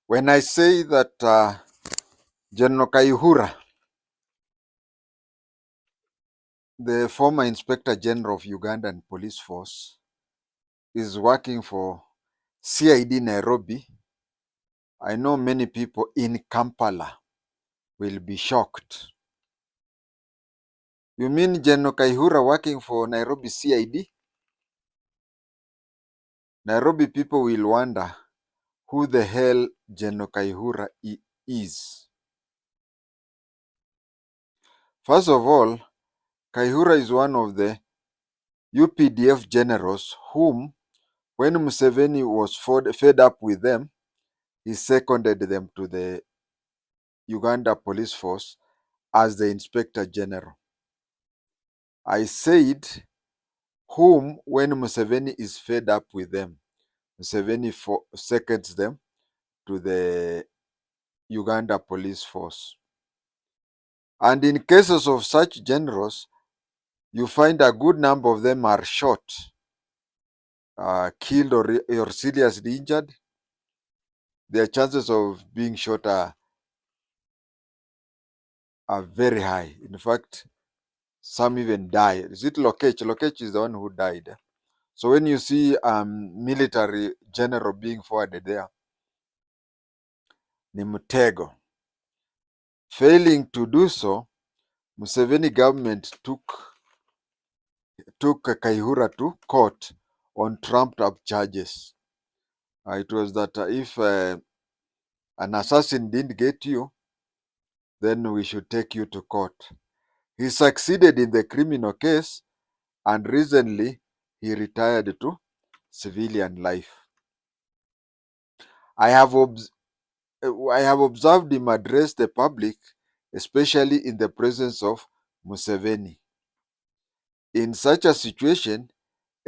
When I say that General KAYIHURAS, the former Inspector General of Ugandan Police Force, is working for CID Nairobi, I know many people in Kampala will be shocked. You mean General KAYIHURAS working for Nairobi CID? Nairobi people will wonder who the hell General KAYIHURAS is. First of all, KAYIHURAS is one of the UPDF generals whom, when Museveni was fed up with them, he seconded them to the Uganda Police Force as the Inspector General. I said whom, when Museveni is fed up with them, Museveni seconds them to the Uganda Police Force. And in cases of such generals, you find a good number of them are shot, killed or seriously injured. Their chances of being shot are very high. In fact, some even die. Is it Lokech? Lokech is the one who died. So when you see military general being forwarded there, ni mtego. Failing to do so, Museveni government took KAYIHURAS to court on trumped up charges. It was that if an assassin didn't get you, then we should take you to court. He succeeded in the criminal case, and recently he retired to civilian life. I have observed him address the public, especially in the presence of Museveni. In such a situation,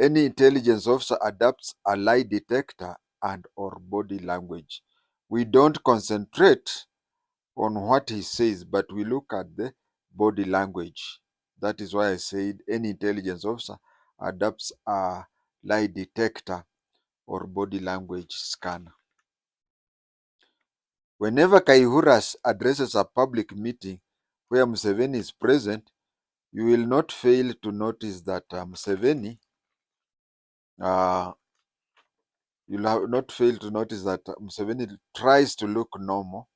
any intelligence officer adopts a lie detector and or body language. We don't concentrate on what he says, but we look at the body language. That is why I said any intelligence officer adopts a lie detector or body language scanner. Whenever KAYIHURAS addresses a public meeting where Museveni is present, you will not fail to notice that Museveni tries to look normal,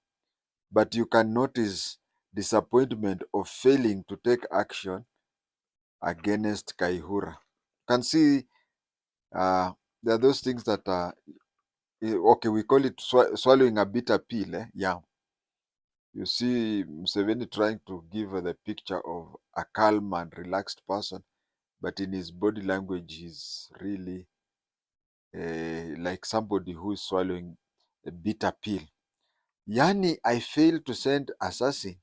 but you can notice disappointment of failing to take action against KAYIHURAS. You can see there are those things that okay, we call it swallowing a bitter pill. Yeah. You see Museveni trying to give the picture of a calm and relaxed person, but in his body language, he's really like somebody who is swallowing a bitter pill. Yani, I failed to send assassin,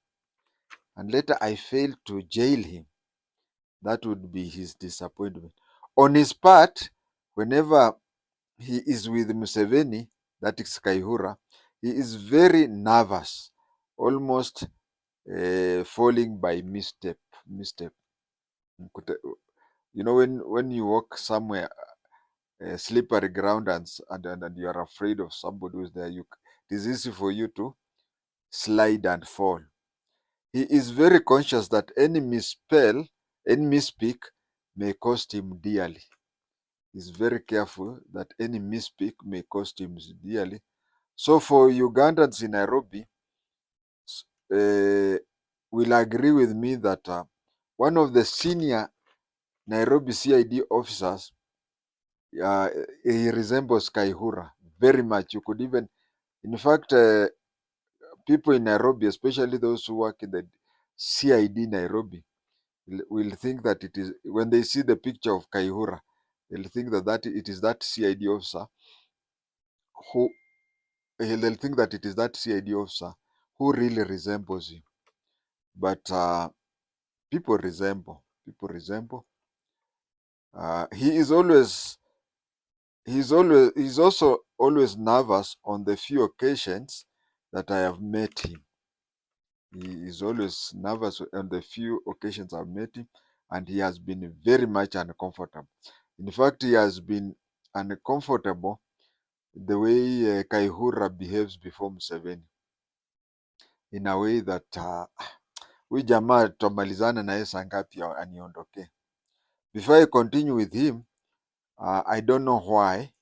and later I failed to jail him. That would be his disappointment. On his part, whenever he is with Museveni, that is KAYIHURAS, he is very nervous, almost falling by misstep. You know, when you walk somewhere, slippery ground, and you are afraid of somebody who's there, it is easy for you to slide and fall. He is very conscious that any misspell, any misspeak may cost him dearly. He's very careful that any misspeak may cost him dearly. So for Ugandans in Nairobi, will agree with me that one of the senior Nairobi CID officers, he resembles KAYIHURAS very much. You could even, in fact, people in Nairobi, especially those who work in the CID Nairobi, will think that it is, when they see the picture of KAYIHURAS, they'll think that it is that CID officer who, they'll think that it is that CID officer who really resembles him. But people resemble. He's also always nervous on the few occasions that I have met him. He is always nervous on the few occasions I've met him, and he has been very much uncomfortable. In fact, he has been uncomfortable the way Kaihura behaves before Museveni, in a way that huyu jamaa tutamalizana naye saa ngapi aniondokee. Before I continue with him, I don't know why,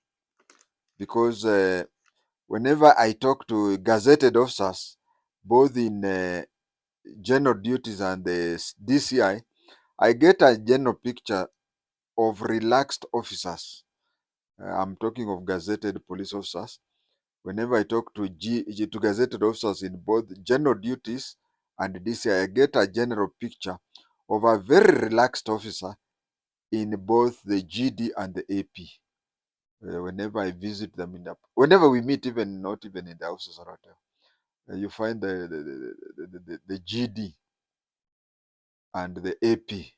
because whenever I talk to gazetted officers, both in general duties and the DCI, I get a general picture of relaxed officers. I'm talking of gazetted police officers. Whenever I talk to to gazetted officers in both general duties and DCI, I get a general picture of a very relaxed officer in both the GD and the AP. Whenever I visit them whenever we meet, even not even in the offices or whatever, you find the GD and the AP.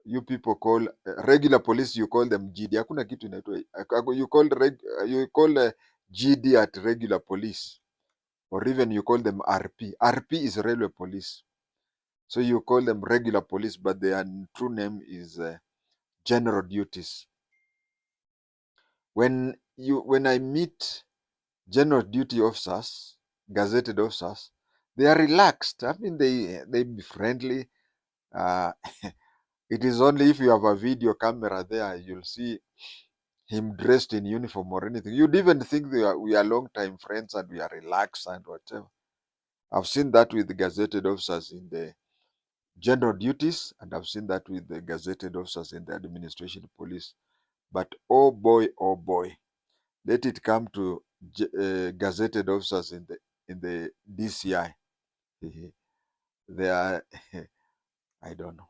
You people call regular police, you call them GD. Hakuna kitu inaitwa you call GD at regular police, or even you call them RP. RP is railway police, so you call them regular police, but their true name is general duties. When I meet general duty officers, gazetted officers, they are relaxed. I mean, they be friendly. Uh, it is only if you have a video camera there, you'll see him dressed in uniform or anything. You'd even think we are long time friends and we are relaxed and whatever. I've seen that with the gazetted officers in the general duties, and I've seen that with the gazetted officers in the administration police. But oh boy, let it come to gazetted officers in the DCI. They are, I don't know.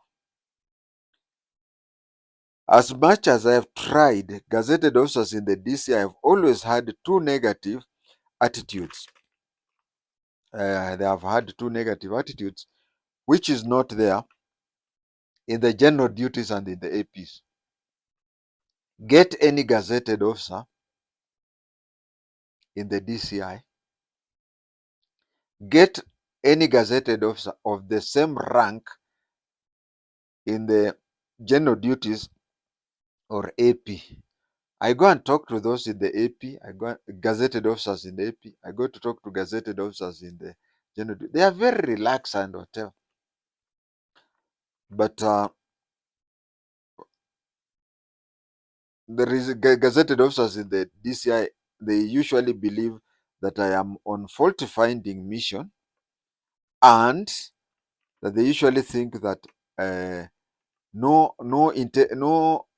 As much as I have tried, gazetted officers in the DCI have always had two negative attitudes. They have had two negative attitudes, which is not there in the general duties and in the APs. Get any gazetted officer in the DCI, get any gazetted officer of the same rank in the general duties or AP. I go and talk to those in the AP. I go gazetted officers in the AP. I go to talk to gazetted officers in the general. They are very relaxed and whatever. But there is gazetted officers in the DCI. They usually believe that I am on fault finding mission, and that they usually think that no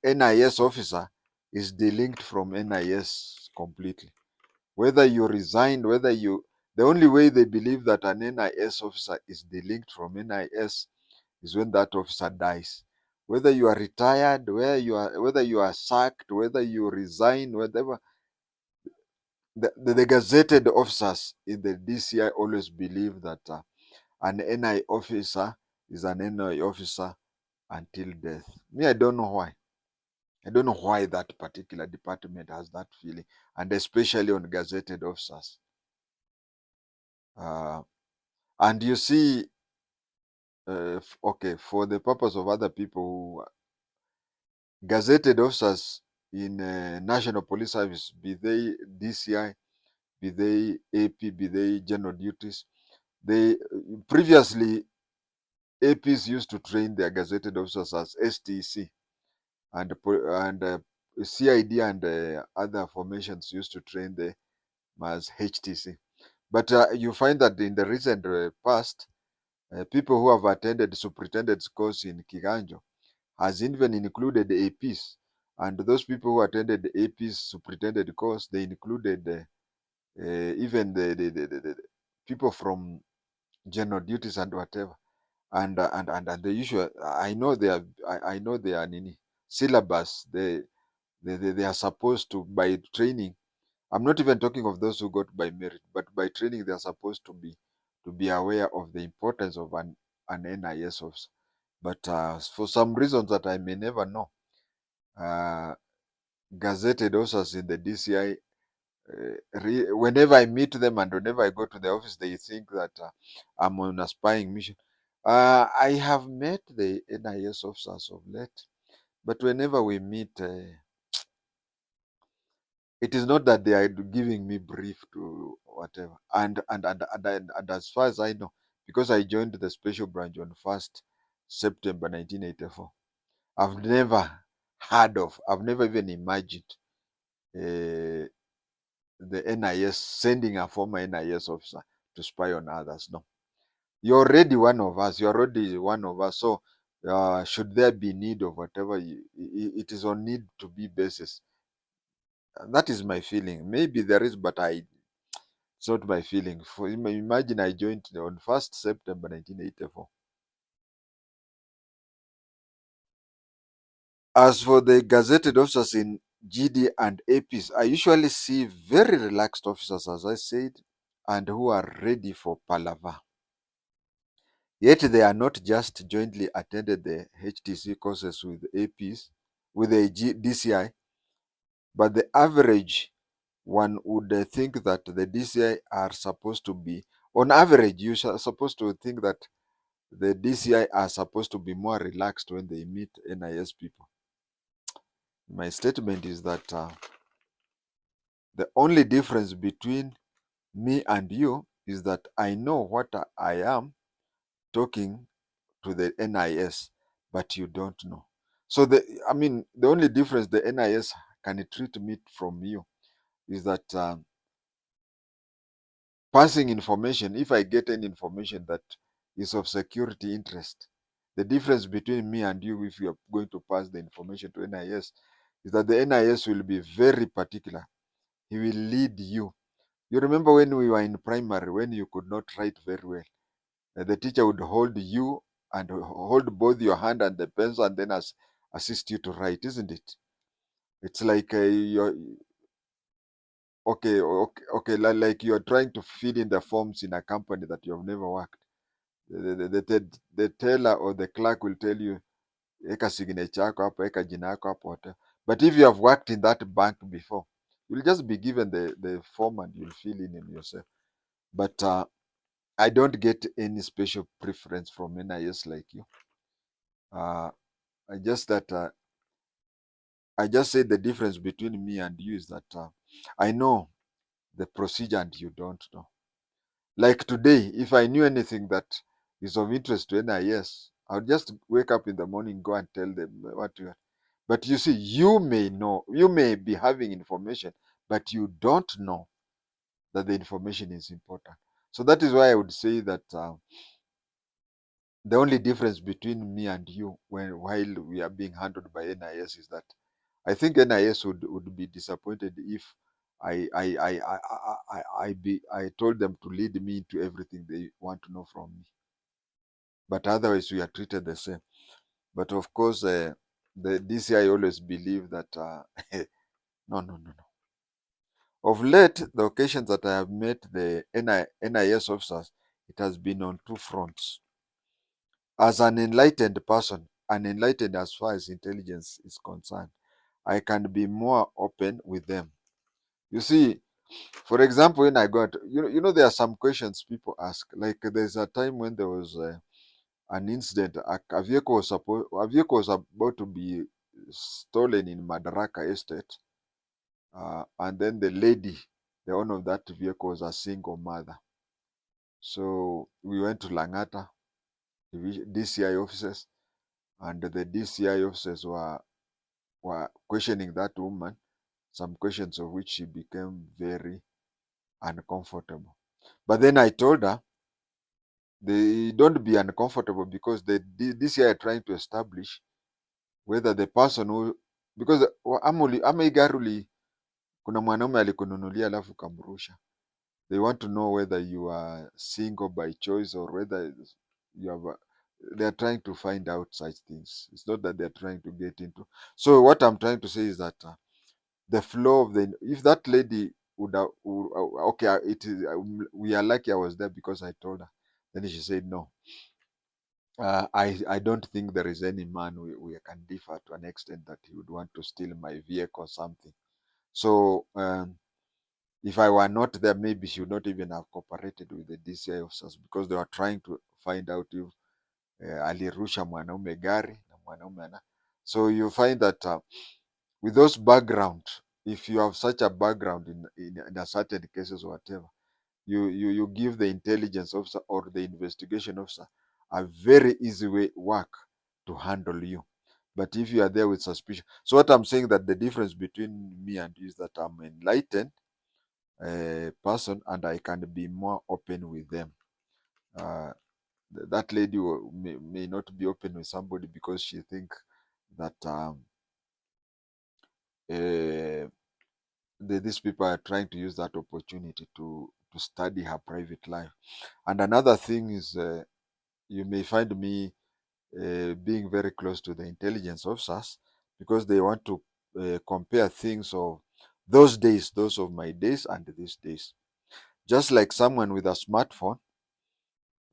NIS officer is delinked from NIS completely. Whether you resigned, the only way they believe that an NIS officer is delinked from NIS is when that officer dies. Whether you are retired, whether you are sacked, whether you resign, whatever, the gazetted officers in the DCI always believe that an NI officer is an NI officer until death. Me, I don't know why. I don't know why that particular department has that feeling, and especially on gazetted officers. And you see, okay, for the purpose of other people who gazetted officers in National Police Service, be they DCI, be they AP, be they general duties, they previously APs used to train their gazetted officers as STC, and CID and other formations used to train them as HTC. But you find that in the recent past, people who have attended superintendent's course in Kiganjo has even included APs. And those people who attended the AP's superintendent course, they included even the people from general duties and whatever. And the usual, I know their syllabus. They are supposed to, by training. I'm not even talking of those who got by merit, but by training they are supposed to be aware of the importance of an NIS officer. But for some reasons that I may never know, uh, gazetted officers in the DCI, whenever I meet them and whenever I go to the office, they think that I'm on a spying mission. I have met the NIS officers of late, but whenever we meet, It is not that they are giving me brief to whatever. And as far as I know, because I joined the special branch on 1st September 1984, I've never I've never even imagined uh, the NIS sending a former NIS officer to spy on others. No, you're already one of us. You're already one of us. So, should there be need of whatever, it is on need to be basis. That is my feeling. Maybe there is, but it's not my feeling. For imagine I joined on 1st September 1984. As for the gazetted officers in GD and APs, I usually see very relaxed officers, as I said, and who are ready for palaver. Yet they are not just jointly attended the HTC courses with APs, with the DCI, but the average one would think that the DCI are supposed to be, on average, are supposed to think that the DCI are supposed to be more relaxed when they meet NIS people. My statement is that the only difference between me and you is that I know what I am talking to the NIS, but you don't know. So the only difference the NIS can treat me from you is that passing information, if I get any information that is of security interest, the difference between me and you, if you are going to pass the information to NIS, is that the NIS will be very particular. He will lead you. You remember when we were in primary, when you could not write very well, the teacher would hold you and hold both your hand and the pencil and then assist you to write, isn't it? It's like you're okay, like you're trying to fill in the forms in a company that you have never worked. The teller or the clerk will tell you, eka signature yako hapo, eka jina yako hapo, whatever. But if you have worked in that bank before, you'll just be given the form and you'll fill in yourself. But I don't get any special preference from NIS like you. Uh, I just that I just say the difference between me and you is that I know the procedure and you don't know. Like today, if I knew anything that is of interest to NIS, I would just wake up in the morning, go and tell them what you are. But you see, you may know, you may be having information, but you don't know that the information is important. So that is why I would say that the only difference between me and you while we are being handled by NIS is that I think NIS would be disappointed if I told them to lead me into everything they want to know from me. But otherwise, we are treated the same. But of course, the DCI always believe that no, no, no, no. Of late, the occasions that I have met the NIS officers, it has been on two fronts. As an enlightened person, unenlightened as far as intelligence is concerned, I can be more open with them. You see, for example, when I got, there are some questions people ask. Like there's a time when there was an incident, a vehicle was about to be stolen in Madaraka Estate, and then the lady, the owner of that vehicle, was a single mother. So we went to Langata, DCI offices, and the DCI officers were questioning that woman, some questions of which she became very uncomfortable. But then I told her, they don't be uncomfortable because the DCI are trying to establish whether the person who, because ama hii gari kuna mwanaume alikununulia alafu kamrusha. They want to know whether you are single by choice or whether you have they are trying to find out such things. It's not that they're trying to get into. So what I'm trying to say is that the flow of if that lady okay, it is, we are lucky I was there because I told her. Then she said no. I don't think there is any man we can differ to an extent that he would want to steal my vehicle or something. So if I were not there, maybe she would not even have cooperated with the DCI officers because they were trying to find out if alirusha mwanaume gari na mwanaume ana. So you find that with those background, if you have such a background in a certain cases or whatever, you give the intelligence officer or the investigation officer a very easy way work to handle you. But if you are there with suspicion, so what I'm saying that the difference between me and you is that I'm enlightened person and I can be more open with them. Uh, that lady may not be open with somebody because she think that these people are trying to use that opportunity to study her private life. And another thing is, you may find me being very close to the intelligence officers because they want to compare things of those days, those of my days and these days. Just like someone with a smartphone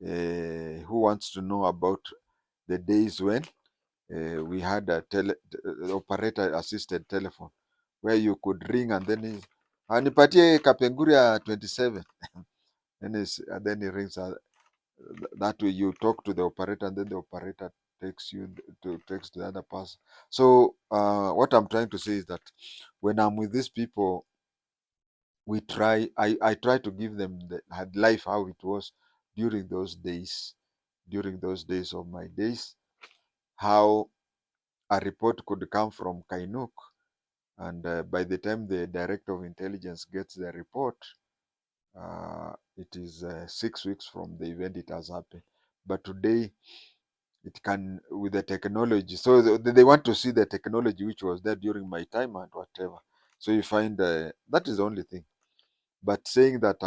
who wants to know about the days when we had a operator assisted telephone where you could ring and then nipatie Kapenguria 27 and then he rings. That way you talk to the operator and then the operator takes you to text the other person. So what I'm trying to say is that when I'm with these people, I try to give them the life how it was during those days, of my days, how a report could come from Kainuk, and by the time the director of intelligence gets the report, it is 6 weeks from the event it has happened. But today, it can, with the technology, so they want to see the technology which was there during my time and whatever. So you find that is the only thing. But saying that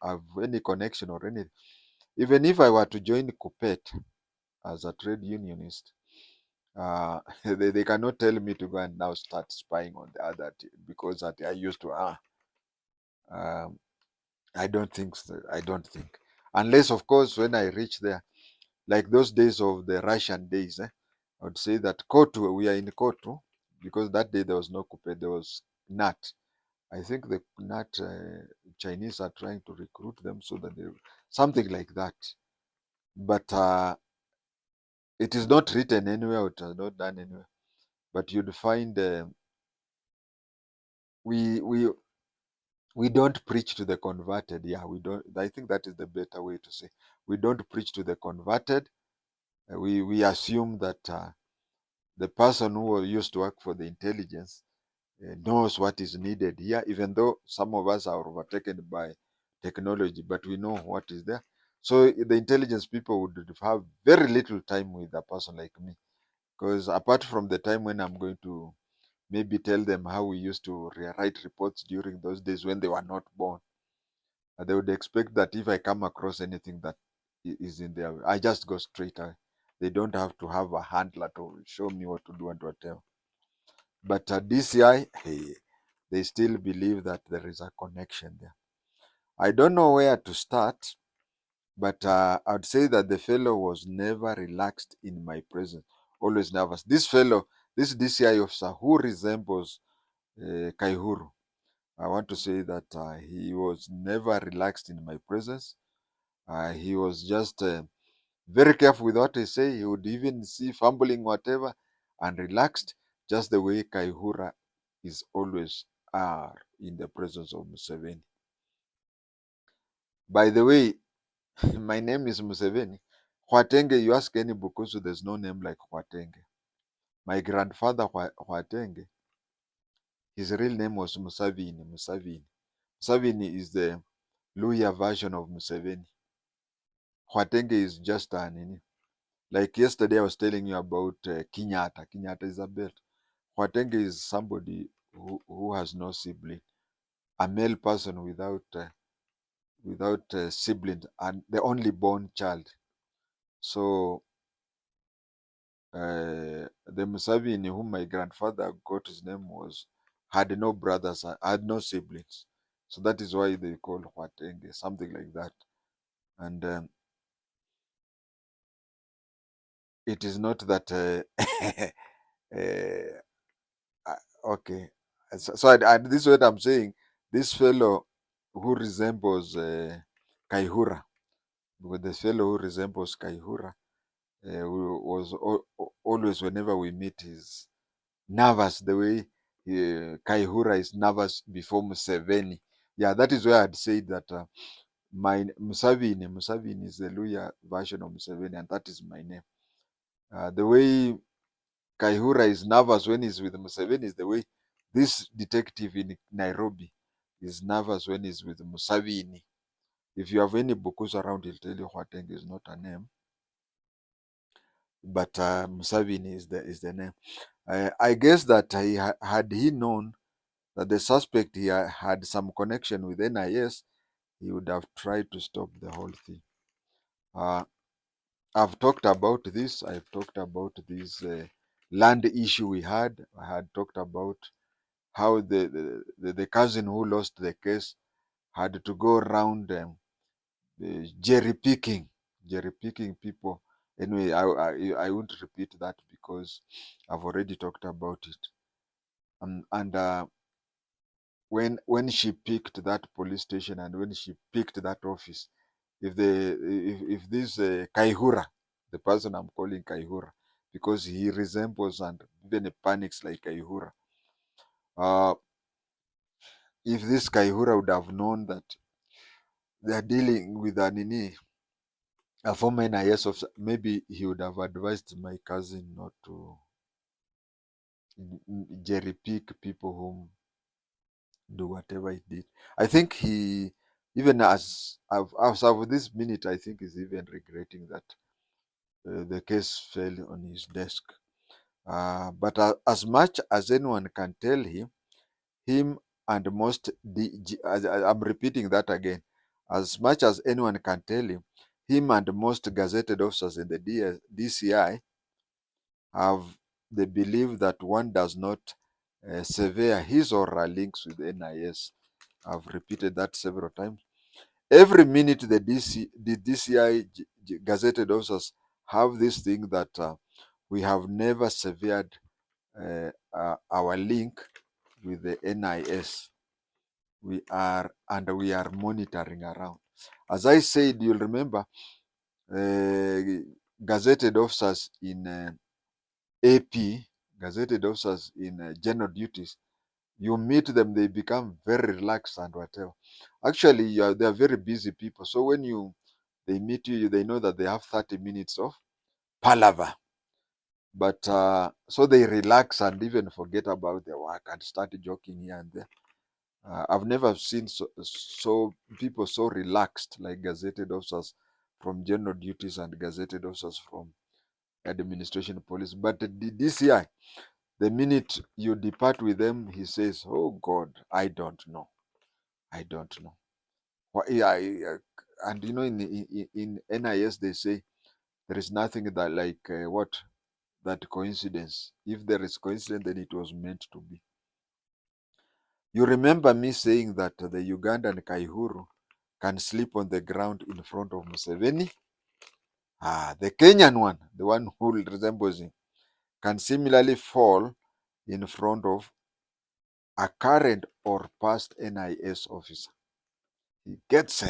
have any connection or anything, even if I were to join Kupet as a trade unionist, they cannot tell me to go and now start spying on the other because that I used to. Um, I don't think so. I don't think, unless of course when I reach there, like those days of the Russian days, I would say that Kotu, we are in Kotu, because that day there was no Kupet, there was NAT. I think the NAT Chinese are trying to recruit them so that they, something like that. But it is not written anywhere, it is not done anywhere. But you'd find we we we don't preach to the converted. Yeah, we don't. I think that is the better way to say. We don't preach to the converted. We assume that the person who used to work for the intelligence knows what is needed here, even though some of us are overtaken by technology, but we know what is there. So the intelligence people would have very little time with a person like me, because apart from the time when I'm going to maybe tell them how we used to write reports during those days when they were not born, they would expect that if I come across anything that is in there, I just go straight away. They don't have to have a handler to show me what to do and whatever. But DCI, hey, they still believe that there is a connection there. I don't know where to start, but I'd say that the fellow was never relaxed in my presence, always nervous. This fellow, this DCI officer who resembles Kaihuru, I want to say that he was never relaxed in my presence. He was just very careful with what he say. He would even see fumbling whatever and relaxed, just the way Kaihura is always are in the presence of Museveni. By the way, my name is Museveni. Hwatenge, you ask any Bukusu, there's no name like Hwatenge. My grandfather Hwatenge, his real name was Musavini. Musavini is the Luya version of Museveni. Hwatenge is just an like yesterday I was telling you about Kenyatta. Kenyatta is a belt. Hwatenge is somebody who has no sibling, a male person without siblings, and the only born child. So the Museveni whom my grandfather got his name was had no brothers, had no siblings. So that is why they call Hwatenge, something like that. And it is not that okay. So this is what I'm saying. This fellow who resembles Kaihura, with the fellow who resembles Kaihura, who was always, whenever we meet, is nervous the way Kayihura is nervous before Museveni. Yeah, that is where I'd said that my Museveni is the Luya version of Museveni, and that is my name. The way Kayihura is nervous when he's with Museveni is the way this detective in Nairobi is nervous when he's with Museveni. If you have any bukus around, he'll tell you JI-TENGE is not a name, but Museveni is the name. I guess that had he known that the suspect had some connection with NIS, he would have tried to stop the whole thing. I've talked about this. I've talked about this land issue we had. I had talked about how the cousin who lost the case had to go around jerry picking people. Anyway, I won't repeat that because I've already talked about it. And when she picked that police station and when she picked that office, if this Kayihura, the person I'm calling Kayihura, because he resembles and even panics like Kayihura, uh, if this Kayihura would have known that they are dealing with a former NIS officer, maybe he would have advised my cousin not to jerry pick people whom do whatever he did. I think he, even as of this minute, I think he's even regretting that the case fell on his desk. But as much as anyone can tell him and most I'm repeating that again. As much as anyone can tell him and most gazetted officers in the DCI have the belief that one does not sever his or her links with NIS. I've repeated that several times. Every minute the DCI gazetted officers have this thing that we have never severed our link with the NIS. We are monitoring around. As I said, you'll remember gazetted officers in AP, gazetted officers in general duties. You meet them, they become very relaxed and whatever. Actually, they are very busy people. So when they meet you, they know that they have 30 minutes of palaver. But so they relax and even forget about their work and start joking here and there. I've never seen so people so relaxed like gazetted officers from general duties and gazetted officers from administration police. But the DCI, the minute you depart with them, he says, "Oh God, I don't know. I don't know." And you know, in NIS they say there is nothing that like that coincidence. If there is coincidence, then it was meant to be. You remember me saying that the Ugandan Kaihuru can sleep on the ground in front of Museveni? The Kenyan one, the one who resembles him, can similarly fall in front of a current or past NIS officer. He gets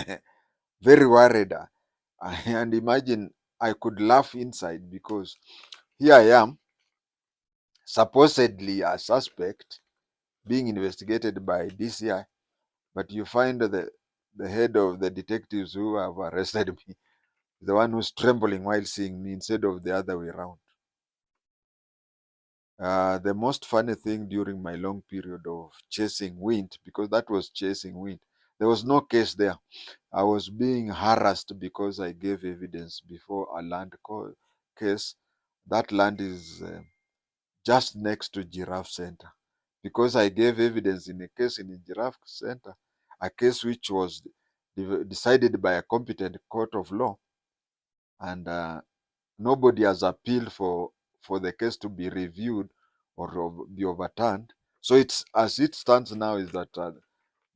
very worried. And imagine I could laugh inside because here I am, supposedly a suspect, being investigated by DCI, but you find the head of the detectives who have arrested me, the one who's trembling while seeing me instead of the other way around. The most funny thing during my long period of chasing wind, because that was chasing wind, there was no case there. I was being harassed because I gave evidence before a case. That land is just next to Giraffe Center. Because I gave evidence in a case in the Giraffe Center, a case which was decided by a competent court of law, and nobody has appealed for the case to be reviewed or be overturned. So it's as it stands now is that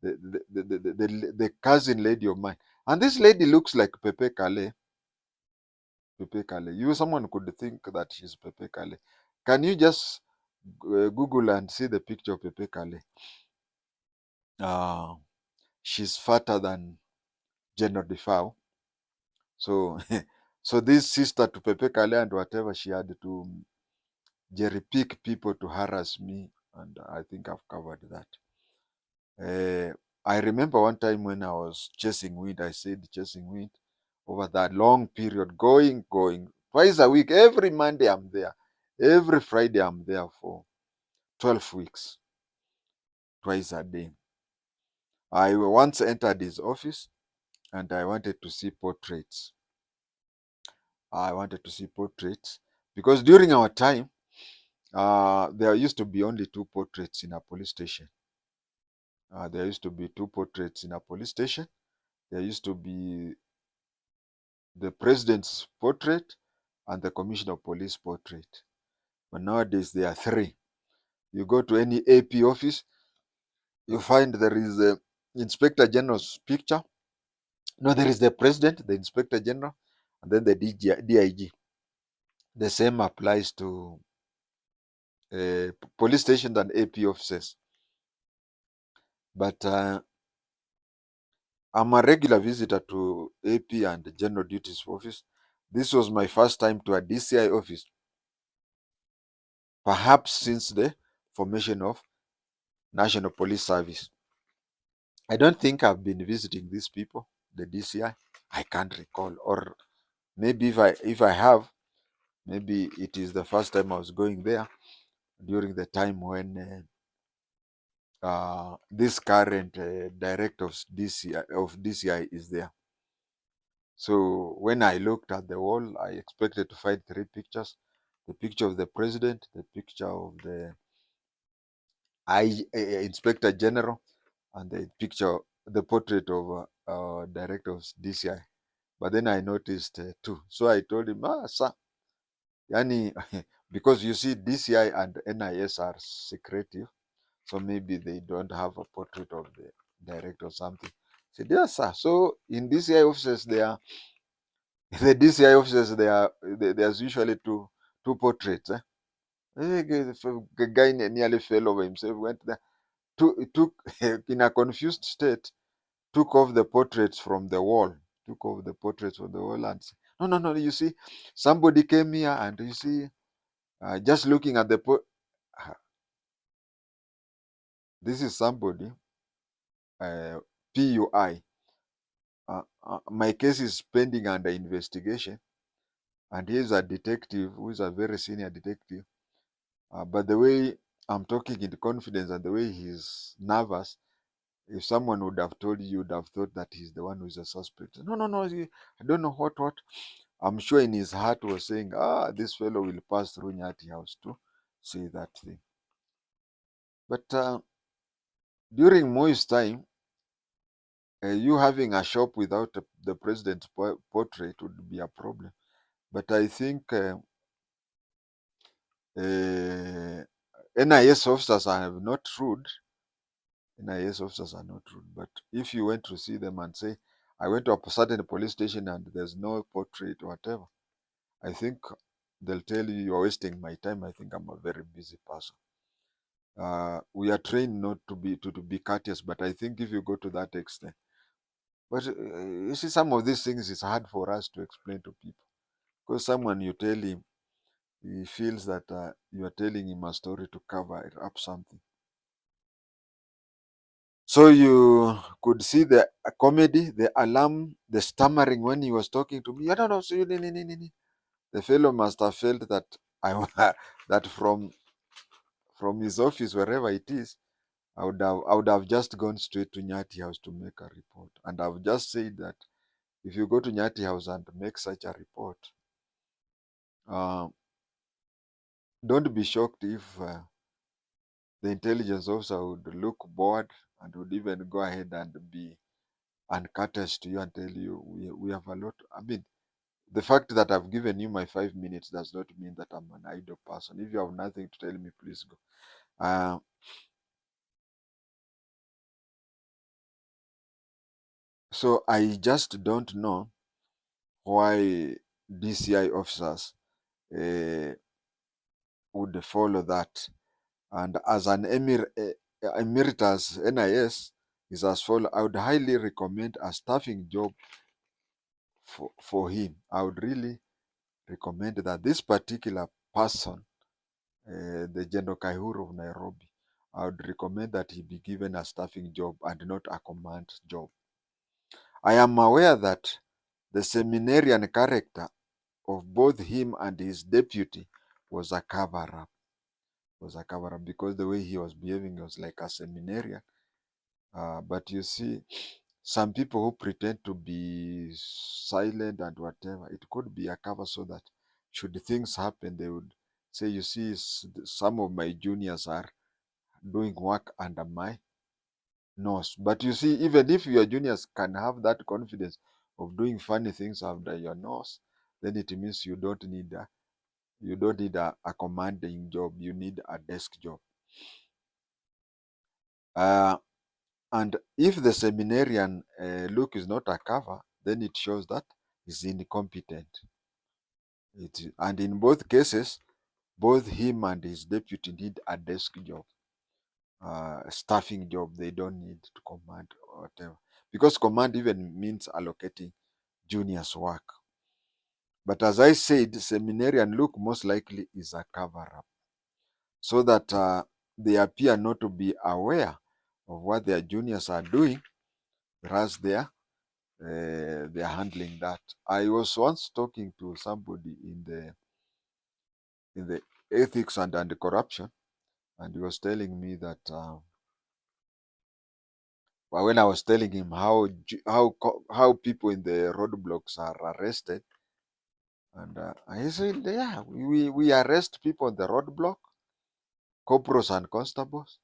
the cousin lady of mine, and this lady looks like Pepe Kale. Pepe Kale. Someone could think that she's Pepe Kale. Can you just Google and see the picture of Pepe Kale? She's fatter than General Defao. So, so this sister to Pepe Kale and whatever, she had to jerry pick people to harass me and I think I've covered that. I remember one time when I was chasing wind, I said chasing wind over that long period, going, twice a week. Every Monday I'm there. Every Friday I'm there for 12 weeks, twice a day. I once entered his office and I wanted to see portraits. I wanted to see portraits because during our time, there used to be only two portraits in a police station. There used to be two portraits in a police station. There used to be the president's portrait and the commissioner of police portrait. But nowadays there are three. You go to any AP office, you find there is the inspector general's picture. No, there is the president, the inspector general, and then the DIG. The same applies to police stations and AP offices. But I'm a regular visitor to AP and General Duties Office. This was my first time to a DCI office, perhaps since the formation of National Police Service. I don't think I've been visiting these people, the DCI. I can't recall, or maybe if I have, maybe it is the first time I was going there during the time when this current director of DCI is there. So when I looked at the wall, I expected to find three pictures: the picture of the president, the picture of the inspector general, and the portrait of director of DCI. But then I noticed two. So I told him, sir, yani, because you see, DCI and NIS are secretive, so maybe they don't have a portrait of the director or something. I said, yes, sir. So in DCI offices, the DCI offices, there's usually two portraits. The guy nearly fell over himself, went there, took in a confused state, took off the portraits from the wall, and said, no, you see, somebody came here and you see, just looking at this is somebody, PUI. My case is pending under investigation, and he's a detective who is a very senior detective. But the way I'm talking in confidence and the way he's nervous, if someone would have told you, you'd have thought that he's the one who's a suspect. No, I don't know what. I'm sure in his heart was saying, this fellow will pass through Nyati House to say that thing. But during Moi's time, you having a shop without the president's portrait would be a problem. But I think NIS officers are not rude. NIS officers are not rude. But if you went to see them and say, I went to a certain police station and there's no portrait or whatever, I think they'll tell you you're wasting my time. I think I'm a very busy person. We are trained not to be courteous, but I think if you go to that extent, but you see, some of these things is hard for us to explain to people because someone you tell him, he feels that you are telling him a story to cover up something. So you could see the comedy, the alarm, the stammering when he was talking to me. I don't know. So the fellow must have felt that that from his office, wherever it is, I would have just gone straight to Nyati House to make a report. And I've just said that if you go to Nyati House and make such a report, uh, don't be shocked if the intelligence officer would look bored and would even go ahead and be uncourteous to you and tell you we have a lot. I mean, the fact that I've given you my 5 minutes does not mean that I'm an idle person. If you have nothing to tell me, please go. Uh, so I just don't know why DCI officers uh, would follow that. And as an emeritus NIS is as follows. I would highly recommend a staffing job for him. I would really recommend that this particular person, the General KAYIHURA of Nairobi, I would recommend that he be given a staffing job and not a command job. I am aware that the seminarian character of both him and his deputy was a cover-up. Because the way he was behaving was like a seminarian. But you see, some people who pretend to be silent and whatever, it could be a cover so that should things happen, they would say, you see, some of my juniors are doing work under my nose. But you see, even if your juniors can have that confidence of doing funny things under your nose, then it means you don't need a commanding job. You need a desk job. Uh, and if the seminarian look is not a cover, then it shows that he's incompetent. And in both cases, both him and his deputy need a desk job, staffing job. They don't need to command or whatever. Because command even means allocating juniors work. But as I said, seminarian look most likely is a cover-up, so that they appear not to be aware of what their juniors are doing, whereas they are handling that. I was once talking to somebody in the ethics and corruption, and he was telling me that well, when I was telling him how people in the roadblocks are arrested, and he said, yeah, we arrest people on the roadblock, corporals and constables,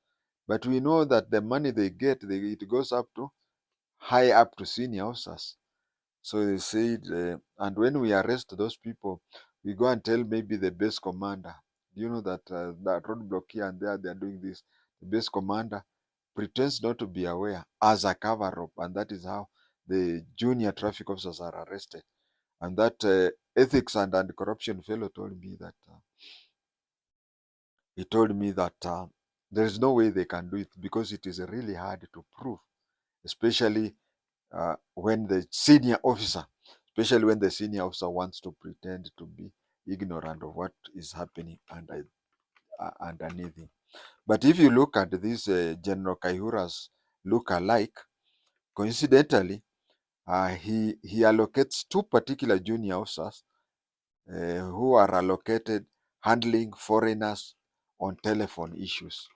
but we know that the money they get, it goes up to high up to senior officers. So they said, and when we arrest those people, we go and tell maybe the base commander, you know that that roadblock here and there, they are doing this. The base commander pretends not to be aware as a cover-up, and that is how the junior traffic officers are arrested. And that ethics and corruption fellow told me that there is no way they can do it because it is really hard to prove, especially when the senior officer, especially when the senior officer wants to pretend to be ignorant of what is happening underneath him. But if you look at this General KAYIHURAS lookalike, coincidentally, he allocates two particular junior officers who are allocated handling foreigners on telephone issues.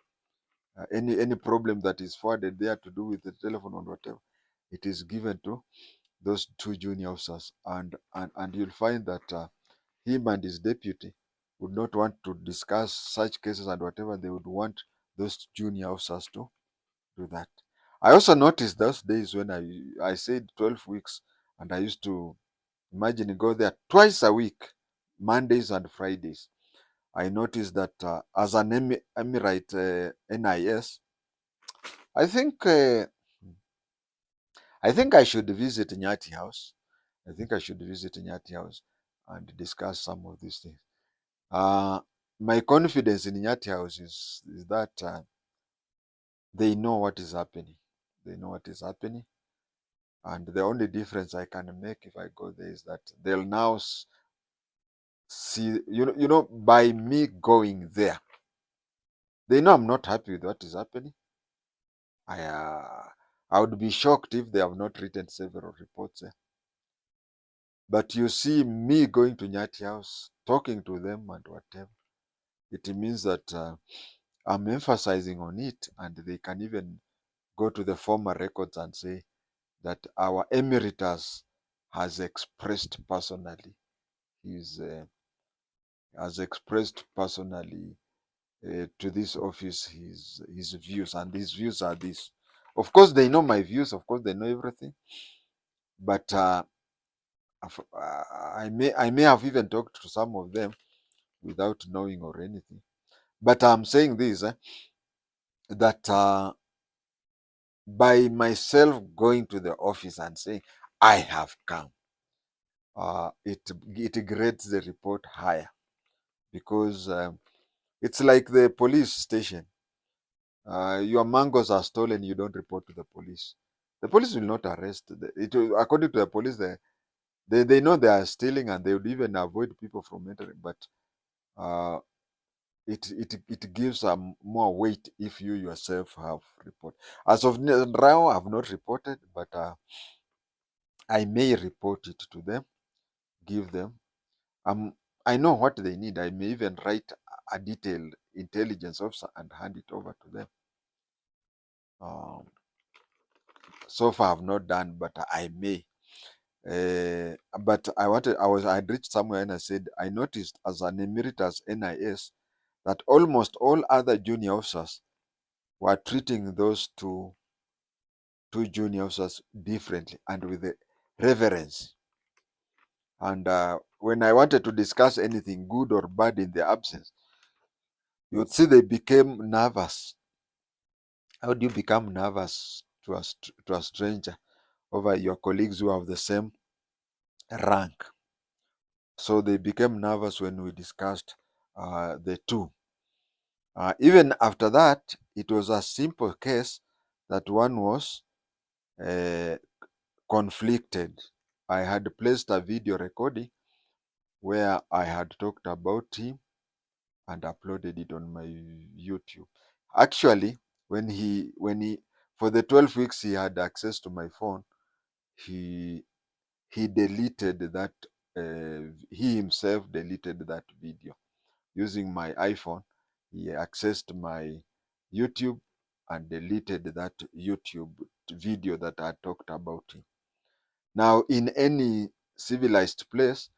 Any problem that is forwarded there to do with the telephone or whatever, it is given to those two junior officers, and you'll find that him and his deputy would not want to discuss such cases and whatever. They would want those junior officers to do that. I also noticed those days when I said 12 weeks, and I used to imagine go there twice a week, Mondays and Fridays. I noticed that as an Emirate NIS, I think uh, I think I should visit Nyati House. I think I should visit Nyati House and discuss some of these things. Uh, my confidence in Nyati House is that they know what is happening. They know what is happening, and the only difference I can make if I go there is that they'll now see, by me going there, they know I'm not happy with what is happening. I would be shocked if they have not written several reports there. But you see me going to Nyati House, talking to them and whatever, it means that I'm emphasizing on it, and they can even go to the former records and say that our emeritus has expressed personally, he's has expressed personally to this office his views, and his views are this. Of course, they know my views. Of course, they know everything. But I may have even talked to some of them without knowing or anything. But I'm saying this that by myself going to the office and saying I have come, it grades the report higher, because it's like the police station. Your mangoes are stolen, you don't report to the police. The police will not arrest. According to the police, they know they are stealing, and they would even avoid people from entering. But uh, it gives more weight if you yourself have report. As of now, I've not reported, but I may report it to them, give them. I know what they need. I may even write a detailed intelligence officer and hand it over to them. Um, so far, I've not done, but I may. But I'd reached somewhere and I said, I noticed as an emeritus NIS that almost all other junior officers were treating those two junior officers differently and with the reverence. And when I wanted to discuss anything good or bad in their absence, you'd see they became nervous. How do you become nervous to to a stranger over your colleagues who have the same rank? So they became nervous when we discussed the two. Even after that, it was a simple case that one was uh, conflicted. I had placed a video recording where I had talked about him and uploaded it on my YouTube. Actually, when he for the 12 weeks he had access to my phone, he he deleted that he himself deleted that video using my iPhone. He accessed my YouTube and deleted that YouTube video that I talked about him. Now, in any civilized place,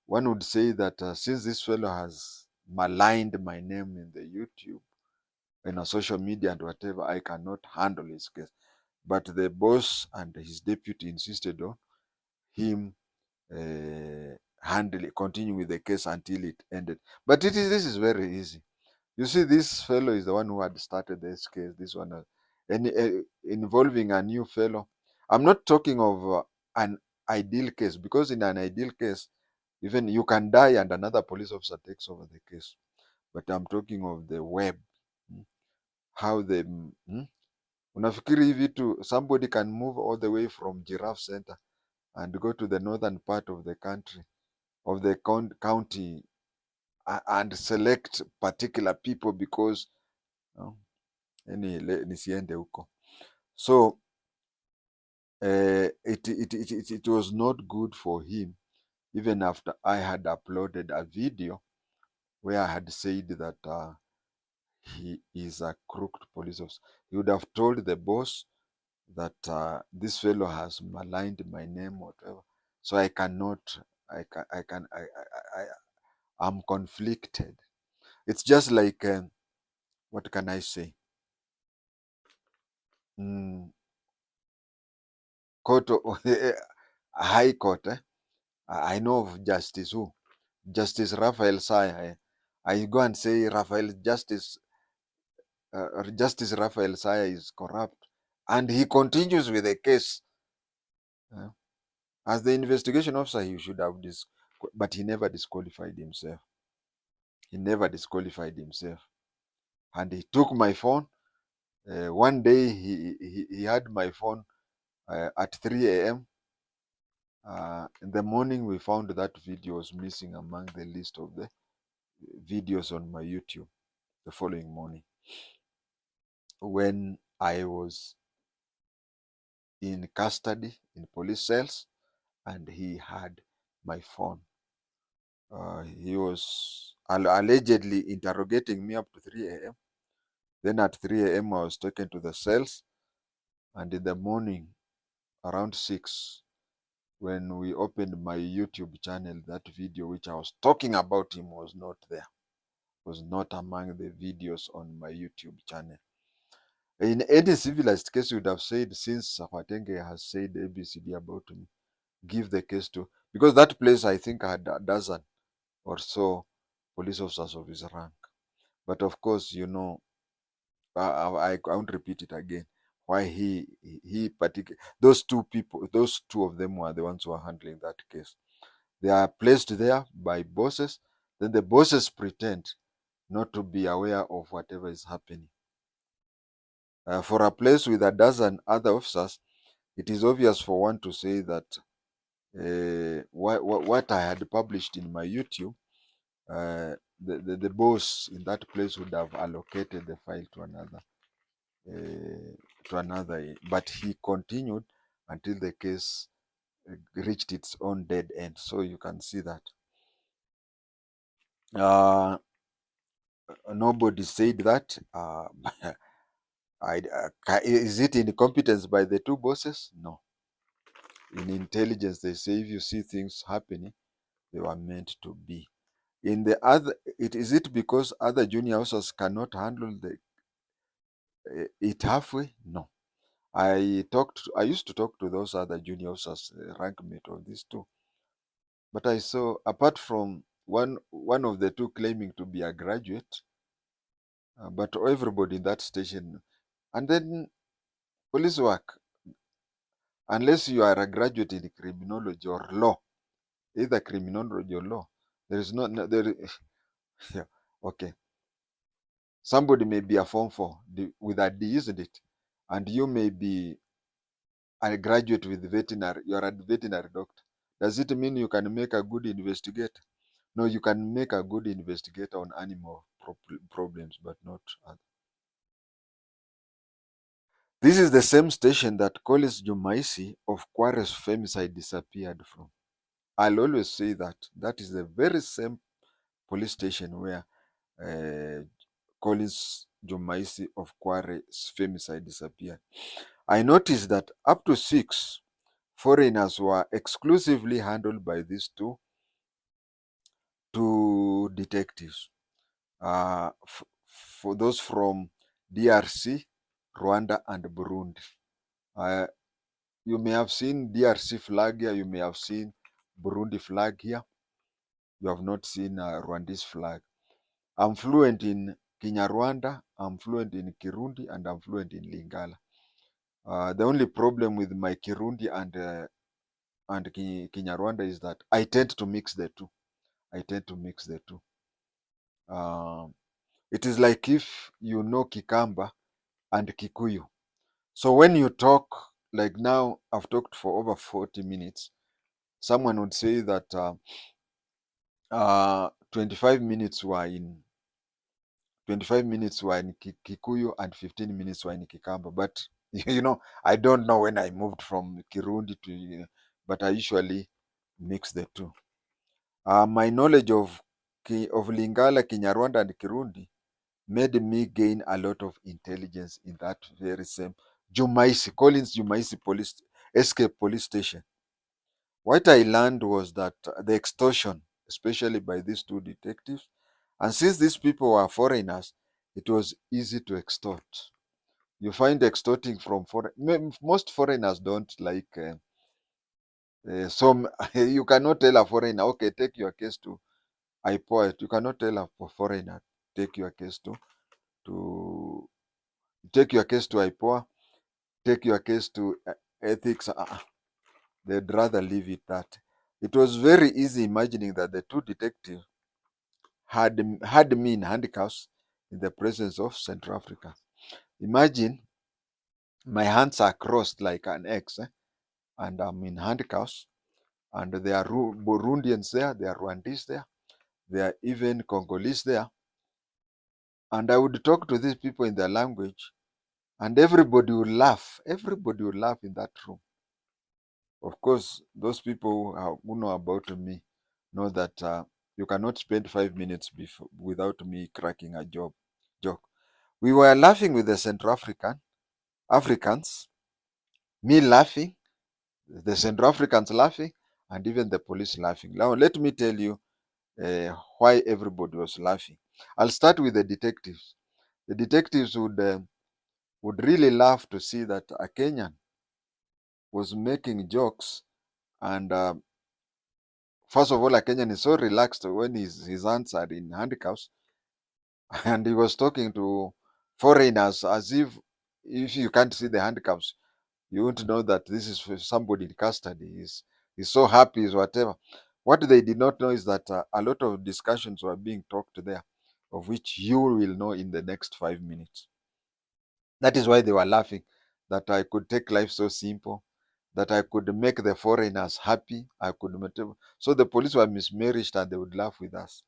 one would say that since this fellow has maligned my name in the YouTube, in a social media and whatever, I cannot handle his case. But the boss and his deputy insisted on him continue with the case until it ended. But this is very easy. You see, this fellow is the one who had started this case. This one, involving a new fellow. I'm not talking of an ideal case, because in an ideal case, even you can die and another police officer takes over the case. But I'm talking of the web, mm, how the unafikiri hivi tu somebody can move all the way from Giraffe Center and go to the northern part of the country, of the county, and select particular people because nisiende huko. So it was not good for him, even after I had uploaded a video where I had said that he is a crooked police officer. He would have told the boss that this fellow has maligned my name, whatever. So I cannot, I'm conflicted. It's just like, what can I say? Mm, court, high court. I know of Justice who? Justice Raphael Saya. I go and say Justice Raphael Saya is corrupt, and he continues with the case. Uh, as the investigation officer, he should have but he never disqualified himself. He never disqualified himself, and he took my phone. One day he had my phone at 3 a.m. In the morning, we found that video was missing among the list of the videos on my YouTube. The following morning, when I was in custody in police cells, and he had my phone. He was allegedly interrogating me up to 3 a.m. Then at 3 a.m. I was taken to the cells, and in the morning around 6, when we opened my YouTube channel, that video which I was talking about him was not there, was not among the videos on my YouTube channel. In any civilized case, you would have said, since SAFARICOM has said ABCD about me, give the case to, because that place I think had a dozen or so police officers of his rank. But of course, I won't repeat it again. Why those two of them were the ones who are handling that case. They are placed there by bosses. Then the bosses pretend not to be aware of whatever is happening. For a place with a dozen other officers, it is obvious for one to say that what I had published in my YouTube the boss in that place would have allocated the file to another, but he continued until the case reached its own dead end. So you can see that nobody said that. Is it incompetence by the two bosses? No. In intelligence, they say if you see things happening, they were meant to be. In the other, is it because other junior officers cannot handle it halfway? No. I used to talk to those other junior officers, rank mate of these two, but I saw, apart from one of the two claiming to be a graduate, but everybody in that station, and then police work, unless you are a graduate in criminology or law, either criminology or law, there is there. Yeah, okay. Somebody may be a form 4 with a D, isn't it? And you may be a graduate with veterinary. You are a veterinary doctor. Does it mean you can make a good investigator? No, you can make a good investigator on animal problems, but not other. This is the same station that Collins Jumaisi of Kware's femicide disappeared from. I'll always say that. That is the very same police station where Collins Jumaisi of Kware's femicide disappeared. I noticed that up to 6 foreigners were exclusively handled by these two detectives. For those from DRC, Rwanda, and Burundi. Uh, you may have seen DRC flag here, you may have seen Burundi flag here. You have not seen Rwandese flag. I'm fluent in Kinyarwanda, I'm fluent in Kirundi, and I'm fluent in Lingala. The only problem with my Kirundi and Kinyarwanda is that I tend to mix the two. It is like if you know Kikamba and Kikuyu. So when you talk, like now, I've talked for over 40 minutes, someone would say that 25 minutes were in 25 minutes were in Kikuyu and 15 minutes were in Kikamba. But I don't know when I moved from Kirundi to, but I usually mix the two. My knowledge of Lingala, Kinyarwanda, and Kirundi made me gain a lot of intelligence in that very same Collins Jumaisi Escape Police Station. What I learned was that the extortion, especially by these two detectives, and since these people were foreigners, it was easy to extort. You find extorting from most foreigners don't like. Some you cannot tell a foreigner, okay, take your case to IPOA. You cannot tell a foreigner, take your case to take your case to IPOA, take your case to ethics. They'd rather leave it that. It was very easy imagining that the two detectives had me in handcuffs in the presence of Central Africa. Imagine my hands are crossed like an X, and I'm in handcuffs, and there are Burundians there, there are Rwandese there, there are even Congolese there, and I would talk to these people in their language, and everybody would laugh. Everybody would laugh in that room. Of course, those people who know about me know that you cannot spend 5 minutes without me cracking a joke. We were laughing with the Central Africans, me laughing, the Central Africans laughing, and even the police laughing. Now, let me tell you why everybody was laughing. I'll start with the detectives. The detectives would really laugh to see that a Kenyan was making jokes, and first of all, a Kenyan is so relaxed when his hands are in handcuffs, and he was talking to foreigners as if you can't see the handcuffs, you won't know that this is for somebody in custody. He's so happy, is whatever. What they did not know is that a lot of discussions were being talked there, of which you will know in the next 5 minutes. That is why they were laughing, that I could take life so simple, that I could make the foreigners happy. So the police were mismarried and they would laugh with us.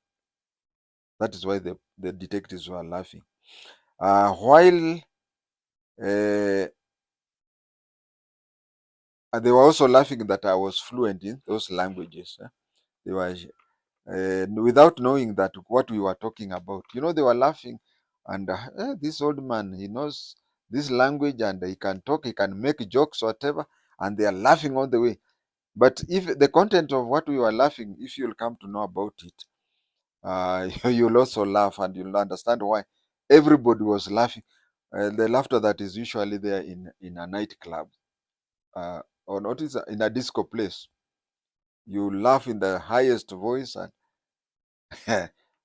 That is why the detectives were laughing. While they were also laughing that I was fluent in those languages. They were without knowing that what we were talking about. They were laughing, and this old man, he knows this language and he can talk, he can make jokes, whatever, and they are laughing all the way. But if the content of what we were laughing, if you'll come to know about it, you'll also laugh and you'll understand why everybody was laughing. The laughter that is usually there in a nightclub, or not in a disco place. You laugh in the highest voice, and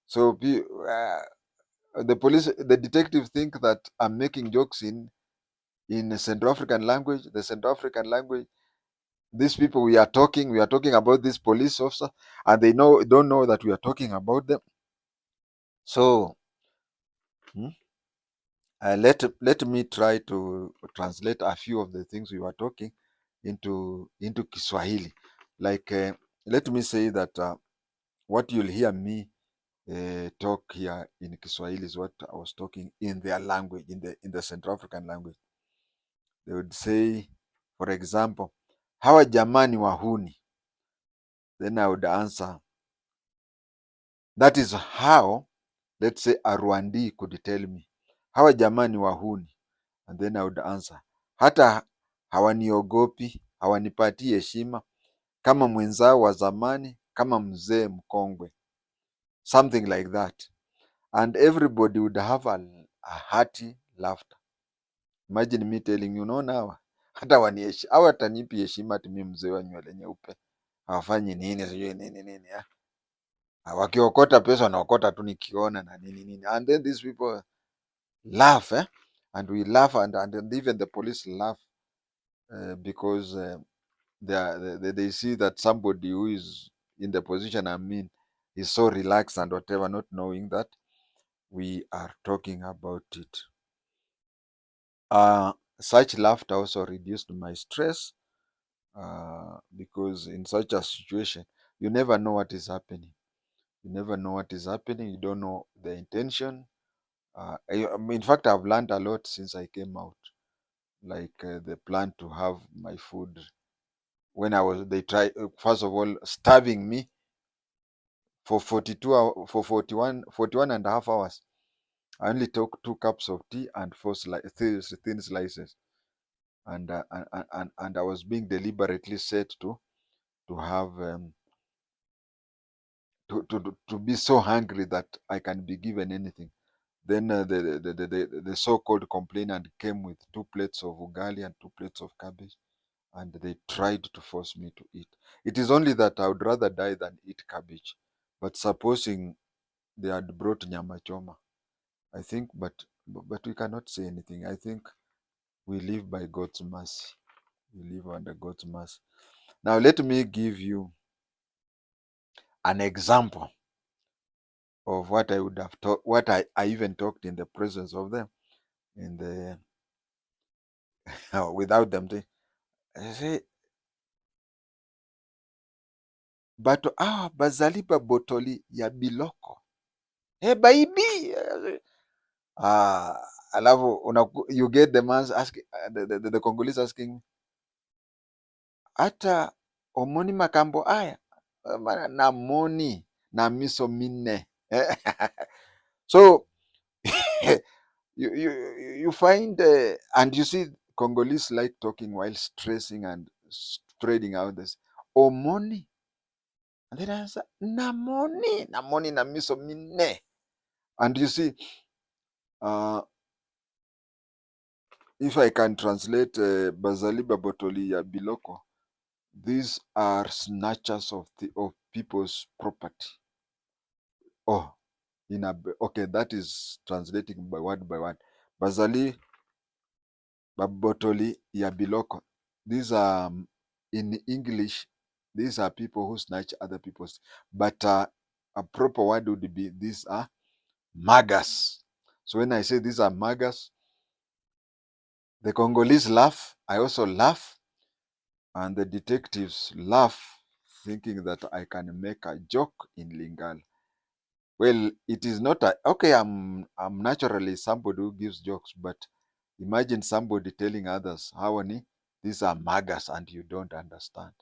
so the detectives think that I'm making jokes in Central African language. The Central African language. These people we are talking about this police officer, and they don't know that we are talking about them. So hmm, let me try to translate a few of the things we were talking into Kiswahili. Like let me say that what you'll hear me talk here in Kiswahili is what I was talking in their language, in the Central African language. They would say, for example, hawa jamani wahuni. Then I would answer, that is how, let's say, a Rwandi could tell me, hawa jamani wahuni. And then I would answer, hata hawaniogopi, hawanipatii heshima, kama mwenzao wa zamani, kama mzee mkongwe. Something like that. And everybody would have a hearty laughter. Imagine me telling you, unaona hawa hata hawa watanipi heshima ati mimi mzee wa nywele nyeupe, hawafanyi nini sijui nini nini. Wakiokota pesa wanaokota tu nikiona na nini nini, and then these people laugh, and we laugh, and even the police laugh because they see that somebody who is in the position I'm in is so relaxed and whatever, not knowing that we are talking about it. Such laughter also reduced my stress because in such a situation, you never know what is happening. You never know what is happening. You don't know the intention. In fact, I've learned a lot since I came out. Like the plan to have my food when they tried first of all starving me for 42 hours, for 41 and a half hours. I only took 2 cups of tea and thin slices, and I was being deliberately set to have to be so hungry that I can be given anything. Then the so-called complainant came with 2 plates of ugali and 2 plates of cabbage, and they tried to force me to eat. It is only that I would rather die than eat cabbage. But supposing they had brought nyama choma, I think, but we cannot say anything. I think we live by God's mercy. We live under God's mercy. Now let me give you an example of what I would have taught, what I even talked in the presence of them, in the without them. I say, bato bazali ba botoli ya biloko. Hey baby, alafu you get the man asking, the Congolese asking, hata omoni makambo aya. Na moni na miso minne. So you find and you see Congolese like talking while stressing and spreading out this omoni, and then I say namoni na miso minne. And you see if I can translate bazali babotoli ya biloko, these are snatchers of people's property. Oh, okay, that is translating by word by word. Bazali babotoli ya biloko. These are in English. These are people who snatch other people's. But a proper word would be these are magas. So when I say these are magas, the Congolese laugh. I also laugh, and the detectives laugh, thinking that I can make a joke in Lingala. Well, it is not a, okay, I'm naturally somebody who gives jokes, but imagine somebody telling others, how ni, these are magas and you don't understand.